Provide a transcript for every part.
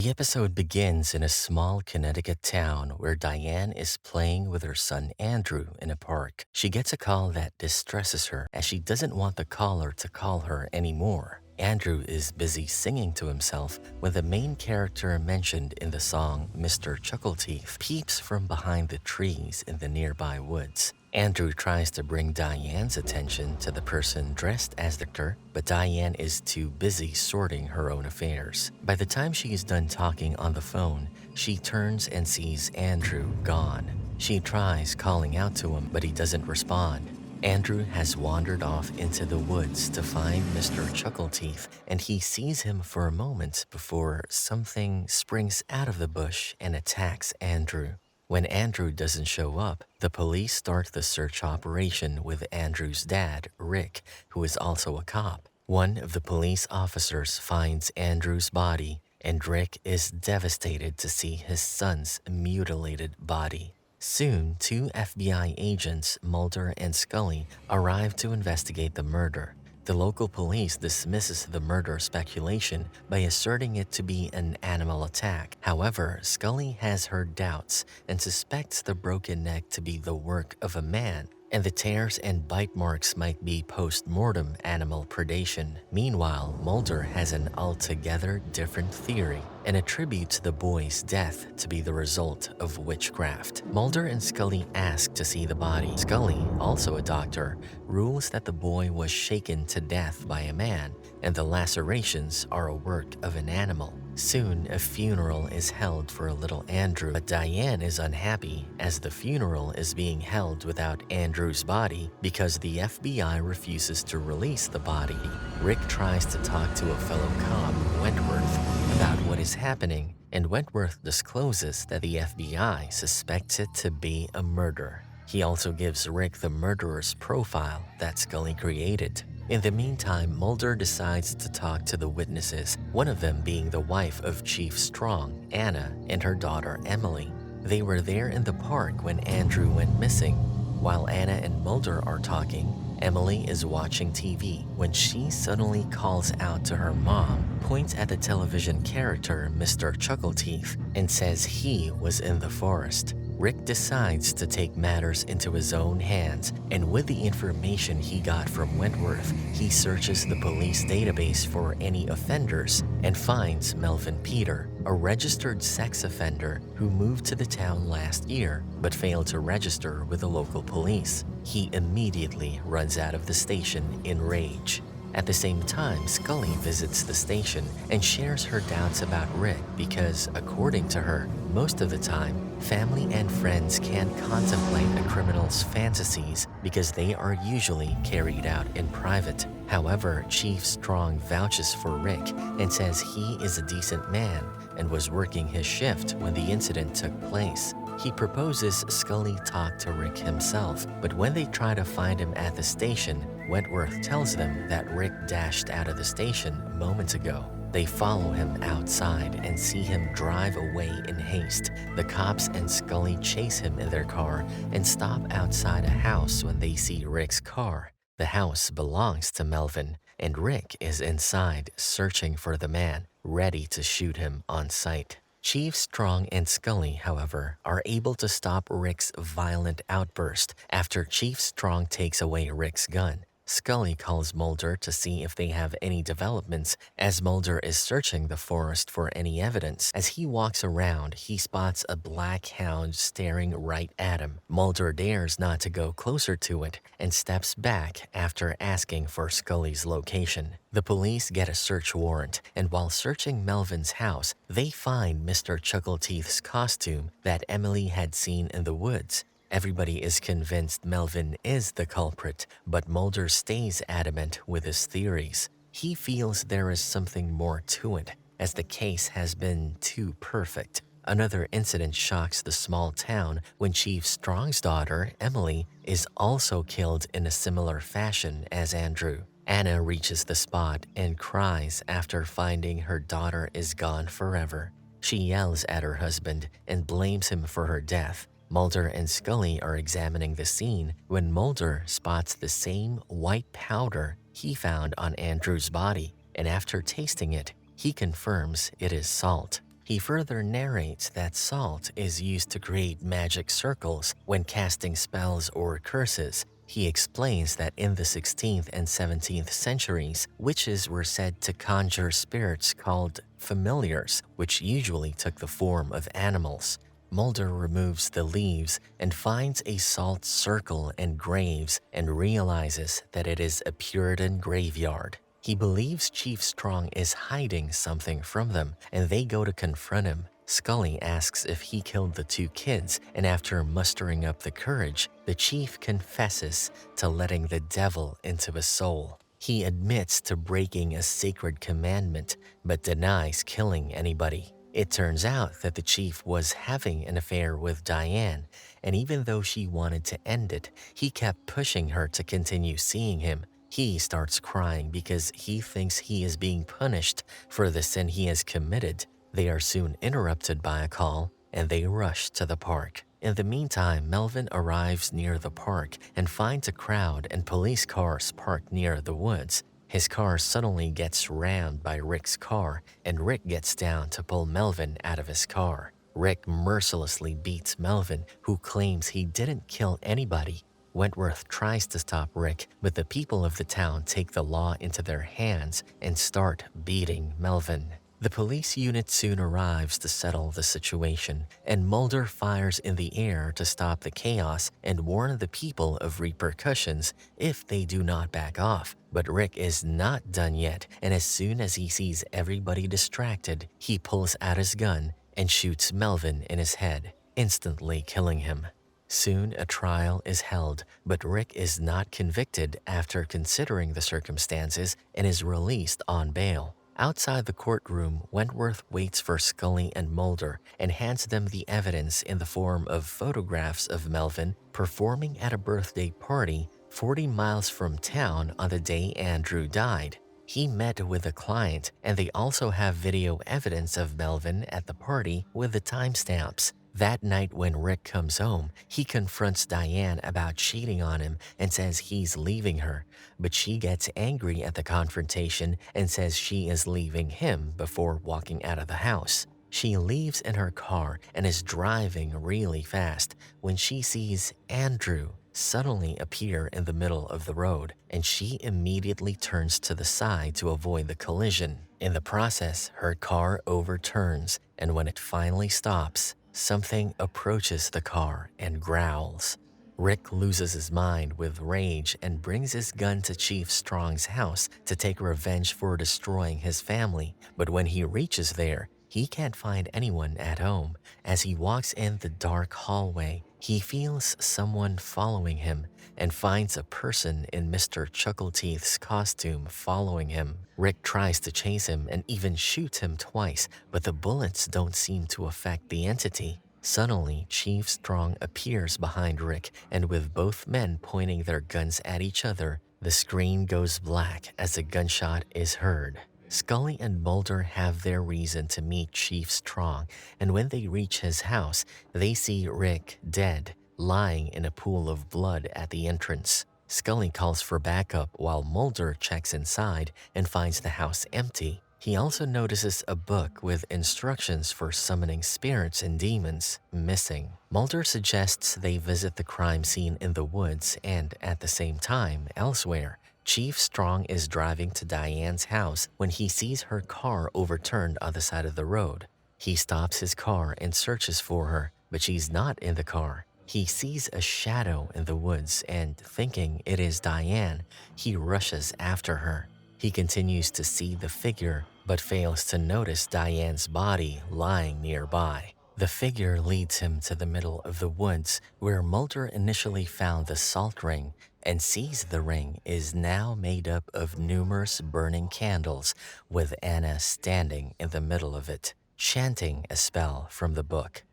The episode begins in a small Connecticut town where Diane is playing with her son Andrew in a park. She gets a call that distresses her as she doesn't want the caller to call her anymore. Andrew is busy singing to himself when the main character mentioned in the song, Mr. Chuckleteeth, peeps from behind the trees in the nearby woods. Andrew tries to bring Diane's attention to the person dressed as the character, but Diane is too busy sorting her own affairs. By the time she is done talking on the phone, she turns and sees Andrew gone. She tries calling out to him, but he doesn't respond. Andrew has wandered off into the woods to find Mr. Chuckleteeth, and he sees him for a moment before something springs out of the bush and attacks Andrew. When Andrew doesn't show up, the police start the search operation with Andrew's dad, Rick, who is also a cop. One of the police officers finds Andrew's body, and Rick is devastated to see his son's mutilated body. Soon, two FBI agents, Mulder and Scully, arrive to investigate the murder. The local police dismisses the murder speculation by asserting it to be an animal attack. However, Scully has her doubts and suspects the broken neck to be the work of a man, and the tears and bite marks might be post-mortem animal predation. Meanwhile, Mulder has an altogether different theory and attributes the boy's death to be the result of witchcraft. Mulder and Scully ask to see the body. Scully, also a doctor, rules that the boy was shaken to death by a man, and the lacerations are a work of an animal. Soon, a funeral is held for little Andrew, but Diane is unhappy as the funeral is being held without Andrew's body because the FBI refuses to release the body. Rick tries to talk to a fellow cop, Wentworth, about what is happening, and Wentworth discloses that the FBI suspects it to be a murder. He also gives Rick the murderer's profile that Scully created. In the meantime, Mulder decides to talk to the witnesses, one of them being the wife of Chief Strong, Anna, and her daughter Emily. They were there in the park when Andrew went missing. While Anna and Mulder are talking, Emily is watching TV when she suddenly calls out to her mom, points at the television character Mr. Chuckleteeth, and says he was in the forest. Rick decides to take matters into his own hands, and with the information he got from Wentworth, he searches the police database for any offenders and finds Melvin Peter, a registered sex offender who moved to the town last year but failed to register with the local police. He immediately runs out of the station in rage. At the same time, Scully visits the station and shares her doubts about Rick because, according to her, most of the time, family and friends can't contemplate a criminal's fantasies because they are usually carried out in private. However, Chief Strong vouches for Rick and says he is a decent man and was working his shift when the incident took place. He proposes Scully talk to Rick himself, but when they try to find him at the station, Wentworth tells them that Rick dashed out of the station moments ago. They follow him outside and see him drive away in haste. The cops and Scully chase him in their car and stop outside a house when they see Rick's car. The house belongs to Melvin, and Rick is inside searching for the man, ready to shoot him on sight. Chief Strong and Scully, however, are able to stop Rick's violent outburst after Chief Strong takes away Rick's gun. Scully calls Mulder to see if they have any developments as Mulder is searching the forest for any evidence. As he walks around, he spots a black hound staring right at him. Mulder dares not to go closer to it and steps back after asking for Scully's location. The police get a search warrant, and while searching Melvin's house, they find Mr. Chuckleteeth's costume that Emily had seen in the woods. Everybody is convinced Melvin is the culprit, but Mulder stays adamant with his theories. He feels there is something more to it, as the case has been too perfect. Another incident shocks the small town when Chief Strong's daughter, Emily, is also killed in a similar fashion as Andrew. Anna reaches the spot and cries after finding her daughter is gone forever. She yells at her husband and blames him for her death. Mulder and Scully are examining the scene when Mulder spots the same white powder he found on Andrew's body, and after tasting it, he confirms it is salt. He further narrates that salt is used to create magic circles when casting spells or curses. He explains that in the 16th and 17th centuries, witches were said to conjure spirits called familiars, which usually took the form of animals. Mulder removes the leaves and finds a salt circle and graves and realizes that it is a Puritan graveyard. He believes Chief Strong is hiding something from them, and they go to confront him. Scully asks if he killed the two kids, and after mustering up the courage, the chief confesses to letting the devil into his soul. He admits to breaking a sacred commandment, but denies killing anybody. It turns out that the chief was having an affair with Diane, and even though she wanted to end it, he kept pushing her to continue seeing him. He starts crying because he thinks he is being punished for the sin he has committed. They are soon interrupted by a call, and they rush to the park. In the meantime, Melvin arrives near the park and finds a crowd and police cars parked near the woods. His car suddenly gets rammed by Rick's car, and Rick gets down to pull Melvin out of his car. Rick mercilessly beats Melvin, who claims he didn't kill anybody. Wentworth tries to stop Rick, but the people of the town take the law into their hands and start beating Melvin. The police unit soon arrives to settle the situation, and Mulder fires in the air to stop the chaos and warn the people of repercussions if they do not back off. But Rick is not done yet, and as soon as he sees everybody distracted, he pulls out his gun and shoots Melvin in his head, instantly killing him. Soon a trial is held, but Rick is not convicted after considering the circumstances and is released on bail. Outside the courtroom, Wentworth waits for Scully and Mulder and hands them the evidence in the form of photographs of Melvin performing at a birthday party 40 miles from town on the day Andrew died. He met with a client, and they also have video evidence of Melvin at the party with the timestamps. That night when Rick comes home, he confronts Diane about cheating on him and says he's leaving her, but she gets angry at the confrontation and says she is leaving him before walking out of the house. She leaves in her car and is driving really fast when she sees Andrew suddenly appear in the middle of the road, and she immediately turns to the side to avoid the collision. In the process, her car overturns, and when it finally stops, something approaches the car and growls. Rick loses his mind with rage and brings his gun to Chief Strong's house to take revenge for destroying his family, but when he reaches there, he can't find anyone at home. As he walks in the dark hallway, he feels someone following him and finds a person in Mr. Chuckleteeth's costume following him. Rick tries to chase him and even shoots him twice, but the bullets don't seem to affect the entity. Suddenly, Chief Strong appears behind Rick, and with both men pointing their guns at each other, the screen goes black as a gunshot is heard. Scully and Mulder have their reason to meet Chief Strong, and when they reach his house, they see Rick dead, lying in a pool of blood at the entrance. Scully calls for backup while Mulder checks inside and finds the house empty. He also notices a book with instructions for summoning spirits and demons missing. Mulder suggests they visit the crime scene in the woods and, at the same time, elsewhere. Chief Strong is driving to Diane's house when he sees her car overturned on the side of the road. He stops his car and searches for her, but she's not in the car. He sees a shadow in the woods and, thinking it is Diane, he rushes after her. He continues to see the figure, but fails to notice Diane's body lying nearby. The figure leads him to the middle of the woods, where Mulder initially found the salt ring and sees the ring is now made up of numerous burning candles, with Anna standing in the middle of it, chanting a spell from the book.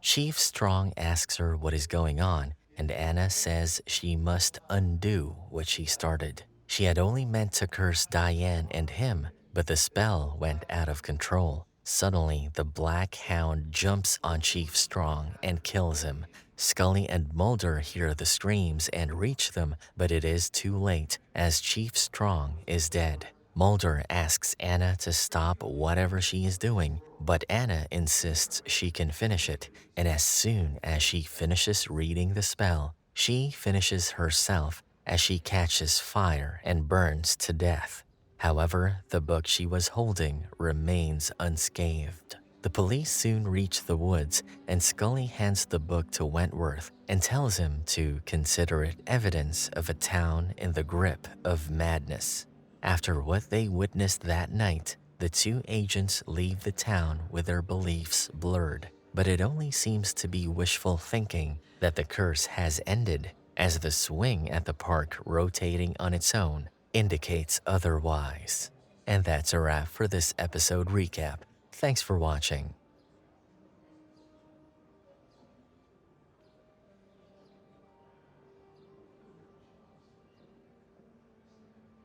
Chief Strong asks her what is going on, and Anna says she must undo what she started. She had only meant to curse Diane and him, but the spell went out of control. Suddenly, the Black Hound jumps on Chief Strong and kills him. Scully and Mulder hear the screams and reach them, but it is too late, as Chief Strong is dead. Mulder asks Anna to stop whatever she is doing, but Anna insists she can finish it, and as soon as she finishes reading the spell, she finishes herself as she catches fire and burns to death. However, the book she was holding remains unscathed. The police soon reach the woods, and Scully hands the book to Wentworth and tells him to consider it evidence of a town in the grip of madness. After what they witnessed that night, the two agents leave the town with their beliefs blurred, but it only seems to be wishful thinking that the curse has ended, as the swing at the park rotating on its own indicates otherwise. And that's a wrap for this episode recap. Thanks for watching.